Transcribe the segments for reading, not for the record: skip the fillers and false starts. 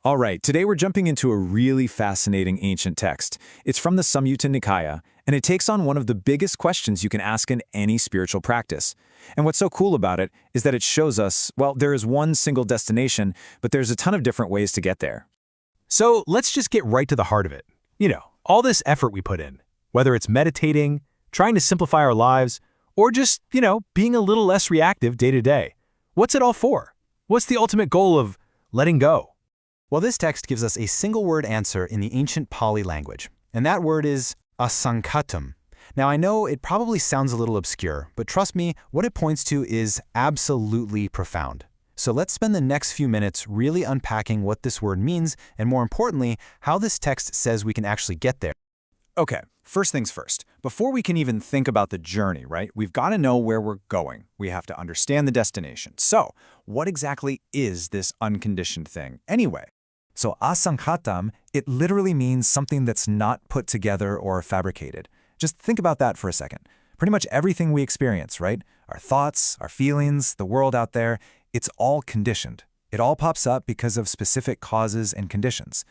All right, today we're jumping into a really fascinating ancient text. It's from the Saṃyutta Nikaya, and it takes on one of the biggest questions you can ask in any spiritual practice. And what's so cool about it is that it shows us, well, there is one single destination, but there's a ton of different ways to get there. So let's just get right to the heart of it. All this effort we put in, whether it's meditating, trying to simplify our lives, or just, being a little less reactive day to day. What's it all for? What's the ultimate goal of letting go? Well, this text gives us a single-word answer in the ancient Pali language, and that word is asaṅkhatam. Now, I know it probably sounds a little obscure, but trust me, what it points to is absolutely profound. So let's spend the next few minutes really unpacking what this word means, and more importantly, how this text says we can actually get there. Okay, first things first. Before we can even think about the journey, right, we've got to know where we're going. We have to understand the destination. So, what exactly is this unconditioned thing anyway? So asaṅkhatam, it literally means something that's not put together or fabricated. Just think about that for a second. Pretty much everything we experience, right? Our thoughts, our feelings, the world out there, it's all conditioned. It all pops up because of specific causes and conditions.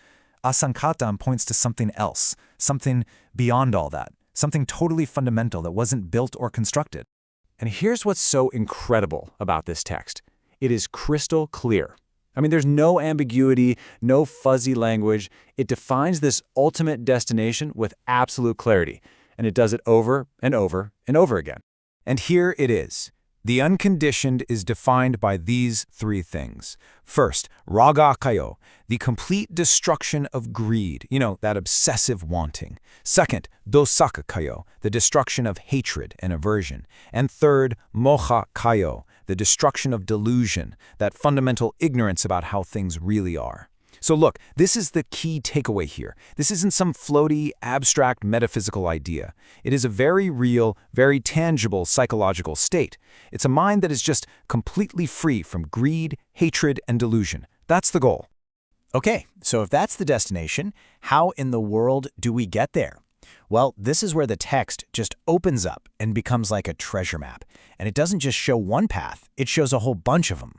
Asaṅkhatam points to something else, something beyond all that, something totally fundamental that wasn't built or constructed. And here's what's so incredible about this text. It is crystal clear. There's no ambiguity, no fuzzy language. It defines this ultimate destination with absolute clarity, and it does it over and over and over again. And here it is. The unconditioned is defined by these three things. First, raga kayo, the complete destruction of greed, that obsessive wanting. Second, dosaka kayo, the destruction of hatred and aversion. And third, moha kayo, the destruction of delusion, that fundamental ignorance about how things really are. So look, this is the key takeaway here. This isn't some floaty, abstract metaphysical idea. It is a very real, very tangible psychological state. It's a mind that is just completely free from greed, hatred, and delusion. That's the goal. Okay, so if that's the destination, how in the world do we get there? Well, this is where the text just opens up and becomes like a treasure map. And it doesn't just show one path, it shows a whole bunch of them.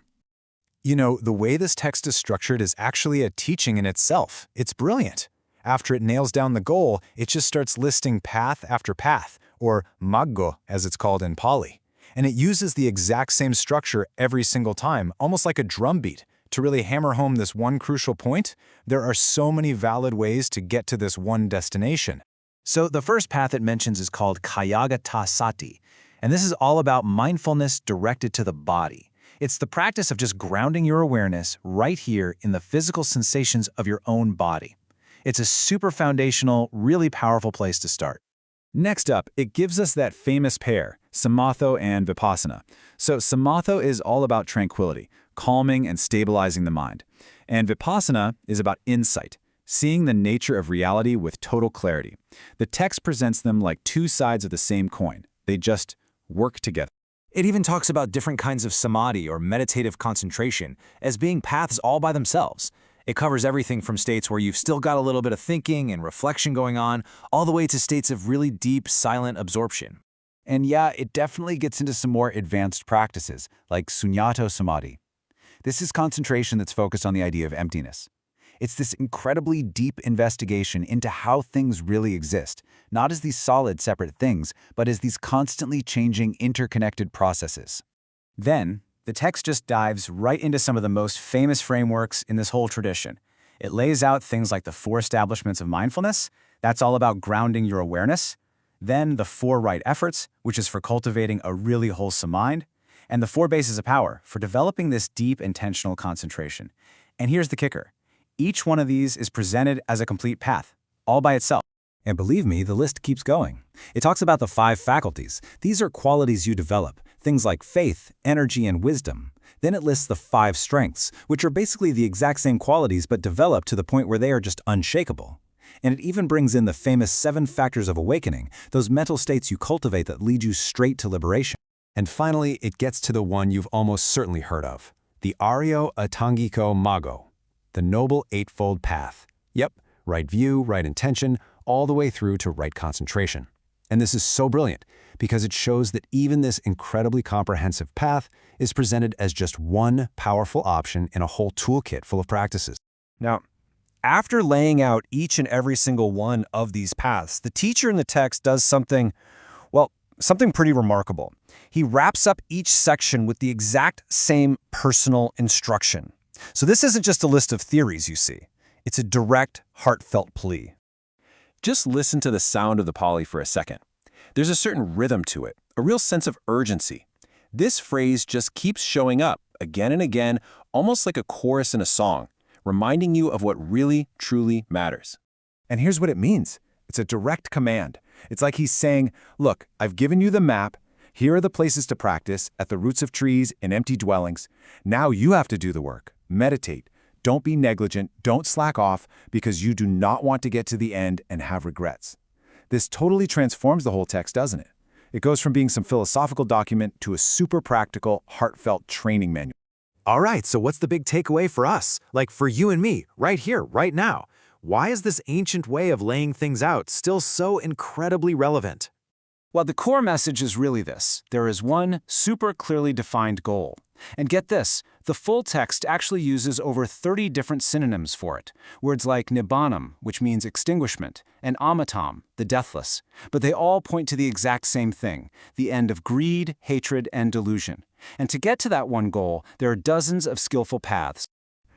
The way this text is structured is actually a teaching in itself. It's brilliant. After it nails down the goal, it just starts listing path after path, or maggo as it's called in Pali. And it uses the exact same structure every single time, almost like a drumbeat, to really hammer home this one crucial point. There are so many valid ways to get to this one destination. So the first path it mentions is called kayagata, and this is all about mindfulness directed to the body. It's the practice of just grounding your awareness right here in the physical sensations of your own body. It's a super foundational, really powerful place to start. Next up, it gives us that famous pair, samatho and vipassana. So samatho is all about tranquility, calming and stabilizing the mind. And vipassana is about insight, seeing the nature of reality with total clarity. The text presents them like two sides of the same coin. They just work together. It even talks about different kinds of samadhi or meditative concentration as being paths all by themselves. It covers everything from states where you've still got a little bit of thinking and reflection going on, all the way to states of really deep, silent absorption. And yeah, it definitely gets into some more advanced practices, like sunyata samadhi. This is concentration that's focused on the idea of emptiness. It's this incredibly deep investigation into how things really exist, not as these solid, separate things, but as these constantly changing, interconnected processes. Then, the text just dives right into some of the most famous frameworks in this whole tradition. It lays out things like the 4 establishments of mindfulness. That's all about grounding your awareness. Then the 4 right efforts, which is for cultivating a really wholesome mind. And the 4 bases of power for developing this deep, intentional concentration. And here's the kicker. Each one of these is presented as a complete path, all by itself. And believe me, the list keeps going. It talks about the 5 faculties. These are qualities you develop, things like faith, energy, and wisdom. Then it lists the 5 strengths, which are basically the exact same qualities but developed to the point where they are just unshakable. And it even brings in the famous 7 factors of awakening, those mental states you cultivate that lead you straight to liberation. And finally, it gets to the one you've almost certainly heard of, the Aryo Atangiko Mago, the Noble Eightfold Path. Yep, right view, right intention, all the way through to right concentration. And this is so brilliant because it shows that even this incredibly comprehensive path is presented as just one powerful option in a whole toolkit full of practices. Now, after laying out each and every single one of these paths, the teacher in the text does something, well, something pretty remarkable. He wraps up each section with the exact same personal instruction. So this isn't just a list of theories, you see. It's a direct, heartfelt plea. Just listen to the sound of the Pali for a second. There's a certain rhythm to it, a real sense of urgency. This phrase just keeps showing up again and again, almost like a chorus in a song, reminding you of what really, truly matters. And here's what it means. It's a direct command. It's like he's saying, look, I've given you the map. Here are the places to practice, at the roots of trees, in empty dwellings. Now you have to do the work. Meditate. Don't be negligent. Don't slack off, because you do not want to get to the end and have regrets. This totally transforms the whole text, doesn't it? It goes from being some philosophical document to a super practical, heartfelt training manual. All right, so what's the big takeaway for us? Like for you and me, right here, right now? Why is this ancient way of laying things out still so incredibly relevant? Well, the core message is really this. There is one super clearly defined goal. And get this, the full text actually uses over 30 different synonyms for it. Words like Nibbāna, which means extinguishment, and Amatam, the deathless. But they all point to the exact same thing, the end of greed, hatred, and delusion. And to get to that one goal, there are dozens of skillful paths.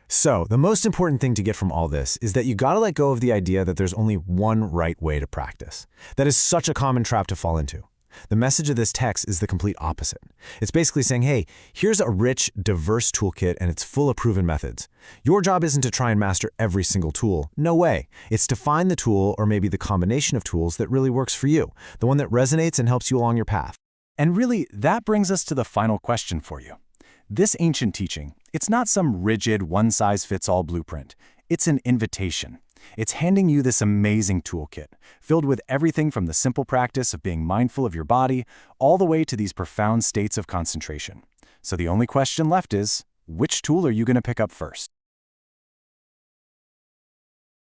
So, the most important thing to get from all this is that you gotta let go of the idea that there's only one right way to practice. That is such a common trap to fall into. The message of this text is the complete opposite. It's basically saying, hey, here's a rich, diverse toolkit and it's full of proven methods. Your job isn't to try and master every single tool. No way. It's to find the tool, or maybe the combination of tools, that really works for you, the one that resonates and helps you along your path. And really, that brings us to the final question for you. This ancient teaching, it's not some rigid, one-size-fits-all blueprint. It's an invitation. It's handing you this amazing toolkit, filled with everything from the simple practice of being mindful of your body, all the way to these profound states of concentration. So the only question left is, which tool are you going to pick up first?